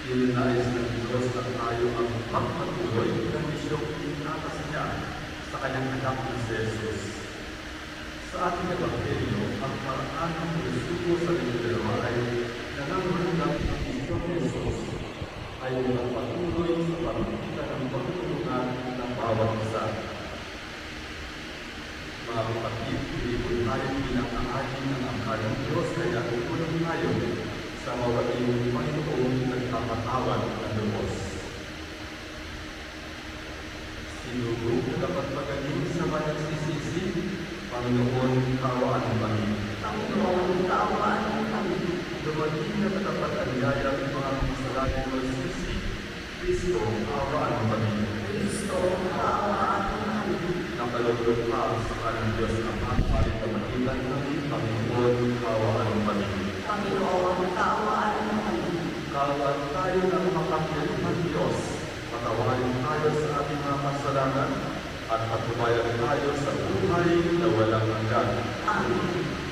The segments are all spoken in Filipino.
Ilinais ng Diyos na tayo ang magpatuloy ng misyong inatas niya sa kanyang anak na si Jesus. Sa ating Ebanghelyo, ang paraan ng pagsuko sa libro ay nanganganak ng misyong Jesus ay magpatuloy sa pamamagitan ng pagtulungan ng bawat isa. Mga kapatid, hindi po tayo pinakaagin ng angka ng Diyos, kaya tulong tayo sa mawating Panginoon nagpapatawad ng lubos. Sinubok na dapat magaling sa panagsisisi, Panginoon, kaawaan mo kami. Panginoon, kaawaan mo kami. Dumating na katapat ang yaya ng mga kasalanan ng magsisi, Kristo, kaawaan mo kami. Kristo, kaawaan mo kami. Nakalulog ka sa kanang Diyos Ama, at pamagitan ng Panginoon, kaawaan mo kami. Panginoon, kaawaan mo kami. Kaawaan tayo ng makapangyarihan Diyos, patawarin tayo sa ating mga kasalanan, at patubayan tayo sa buhay na walang hanggan. Amen.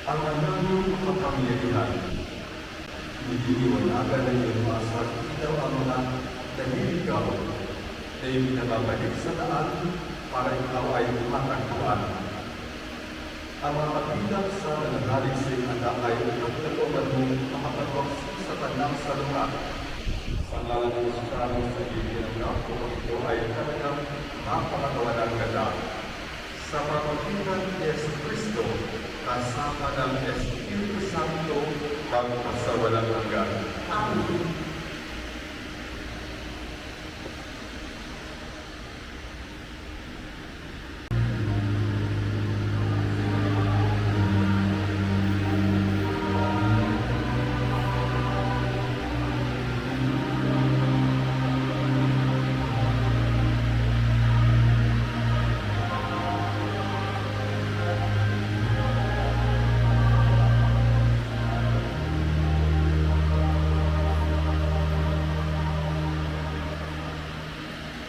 Ang anong makapangyarihan, nililiwanagan ng iyong mga ilaw ang mga naniligaw na iyong pinababalik sa daan para ikaw ay matagpuan. Ang mga kabilang sa nananalig sa iyong anak ay nagtatuman mong makapagwaksik sa kanyang salunga. Sa ngalan ng Kristiyano sa iyong ko, ito ay talagang napakatawalang ganda. Sa pamamagitan ni Yesu Cristo, kasama ng Espiritu Santo, magpasawalang hanggan. Amen.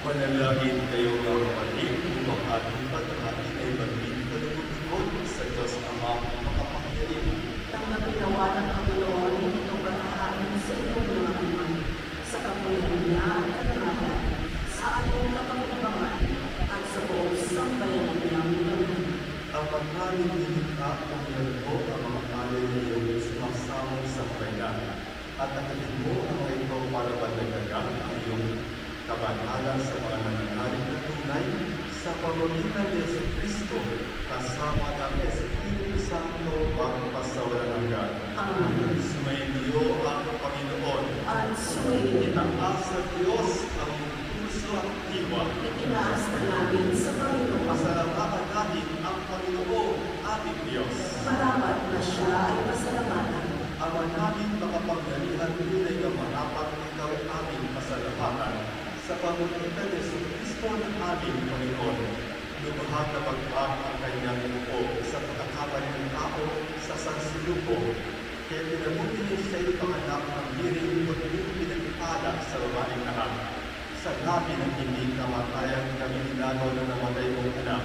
Manalangin kayo ng kapatid upang ating pagkain ay maging kalugod sa Diyos Ama makapangyarihan. Ang ginawa ng Panginoon itong pagkakain sa iyong mga anak, sa kapulihan niya at kanahan, sa ating kapanglabangan at sa buong sambayanan niyang ibanan. Ang pagkain nilikha ang nalbo ang mga alay ng iyong sumasamong sa kanya at akalin mo ang mga ito para bandagagan ang iyong kabanalan sa mga nananalig na tunay sa pamamagitan ni Yesu Cristo kasama ng Espiritu Santo magpasawalang hanggan. Amen. Sumainyo ang Panginoon. At sumayin Itaas sa Diyos ang puso at diwa. itinaas na namin sa Panginoon. Pasalamatan natin ang Panginoon ating Diyos. Marapat na siya ay pasalamatan. Ama namin makapangyarihan, tunay na marapat ikaw aming pasalamatan sa pamamagitan ni Yesu Cristo ng aming Panginoon. Lubhang na pagpag ang kanyang upo sa pagkakamali ng tao sa sansilupo. Kaya pinabuti niya siya ipanganak ng liring at iyong pinagpala sa babaeng anak. Sa labi ng hindi kamatayan kami hinagaw na namatay mong anak.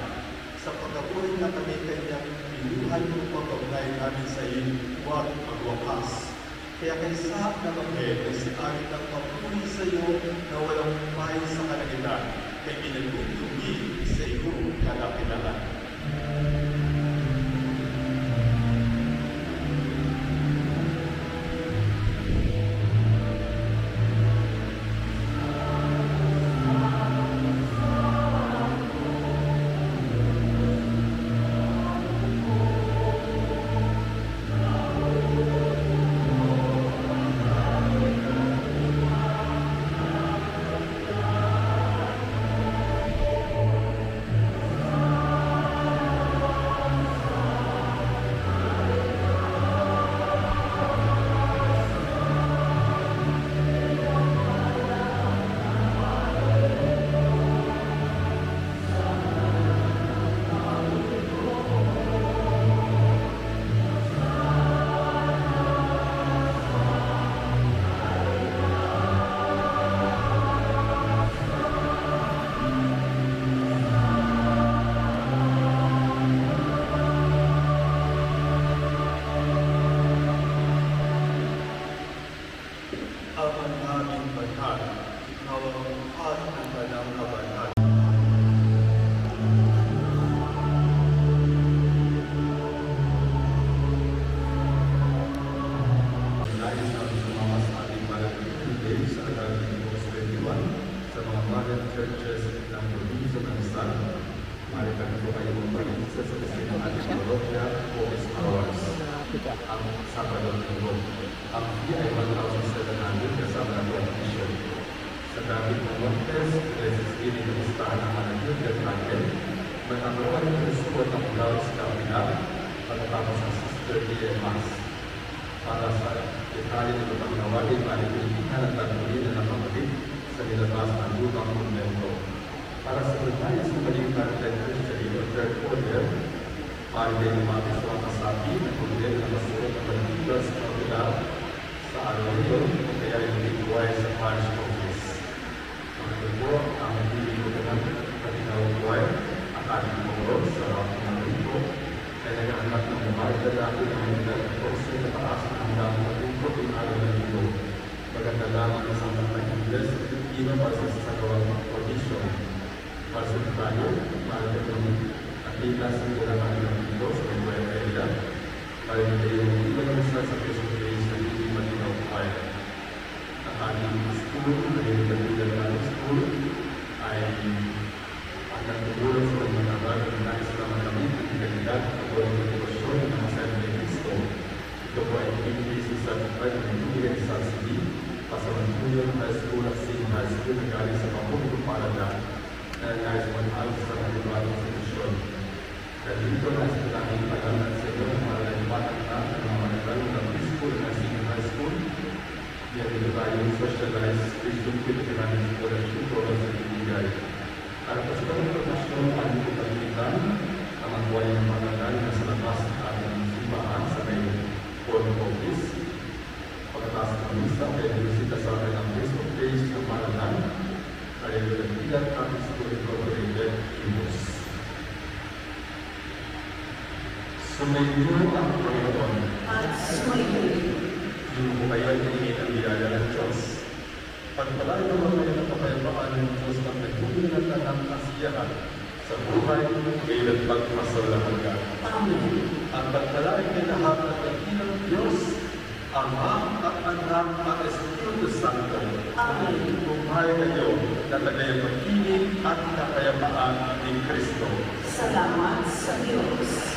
Sa pagkabuhay na kami kanyang pinuhay ng pagkabuhay namin sa iyo, huwag magwakas. Kaya kaysa naman nagsiagit ang papuri sa iyo na walang may sa kalagitan, kay pinagbubugi sa iyo kalakilaan. Ama naming banal, ikaw ang buhat ng kanyang kabanal. Nais namin sumama sa ating Malaking Day sa Academy Post 21 sa mga Marian Churches ng Provincia ng Rizal. Marikan po kayo magpag-isa sa kasi ng ating parokya o Escolas. Ang Sabado ng Linggo. Ang fee ay 1,700 kasama ng competition. Sa gamit ng Montes, Resistini ng listahan ng manager at natin, may nakuha ng support ng Laos Kapila pagkatapos ng Sister D.M. Mass. Para sa detalye ng pagkawagin, malipitan at tagpunin na nakapatid sa nilabas ng lupang monumento. Para sa detalye sa balikan kay Christian o Third Order, maaari din mga gusto ang kasabi na kundi na masuot ang balikan sa kapila sa araw ito, kaya yung ituway sa parish office. Ito po ang hindi ko ng katinawang buhay at ating pangulog sa mga ito ay nag-anak ng mga lalaki ng masasagawang kondisyon. Para sa tayo, maaari kong nakita sa kailangan ng Diyos sa buhay kailan, para hindi yung ibang isa sa Kristo Christ na hindi matinaupay. Ang ating school, ang Kapitan ng school, ay ang nagtutulong sa mga nabal na nais na makamit ang kandidat at walang motivasyon ng masayan ni Kristo. Ito po ay increase sa kapag ng ibigay sa subsidy, pasamantuyan high school at same high school na galing sa pamumuno palada na nais mag-alos sa nagibagong sitwasyon. Dahil dito na sa tanging pag-alat sa iyo ng mga nagibatan na ng mga managalo ng preschool na senior high school, yan dito tayo socialized Christian Philippine Scholarship program sa ibigay. Para pa sa mga profesyon, ang ipagpilitan ang magbuhay ng manangal na sa labas ng ating simbahan sa may foreign office. Pagkatapos ng misa, ay bisita sa akin ang Facebook page ng manangal ay Kapitan Public School Incorporated, Imus. Sumayo ang Panginoon At sumayo. yung po kayo ay hingin ang biyaya ng Diyos. Pagpalain naman kayo ng kapayapaan ng Diyos ang nagpupilatan ng kasiyahan sa buhay kailan pagpasalamat ka. Amen. Ang pagpalain kayo lahat ng kagilang Diyos, Ama at Anak at Espiritu Santo. Amen. Buhay kayo na tagayapagkinig at kapayapaan ni Kristo. Salamat sa Diyos.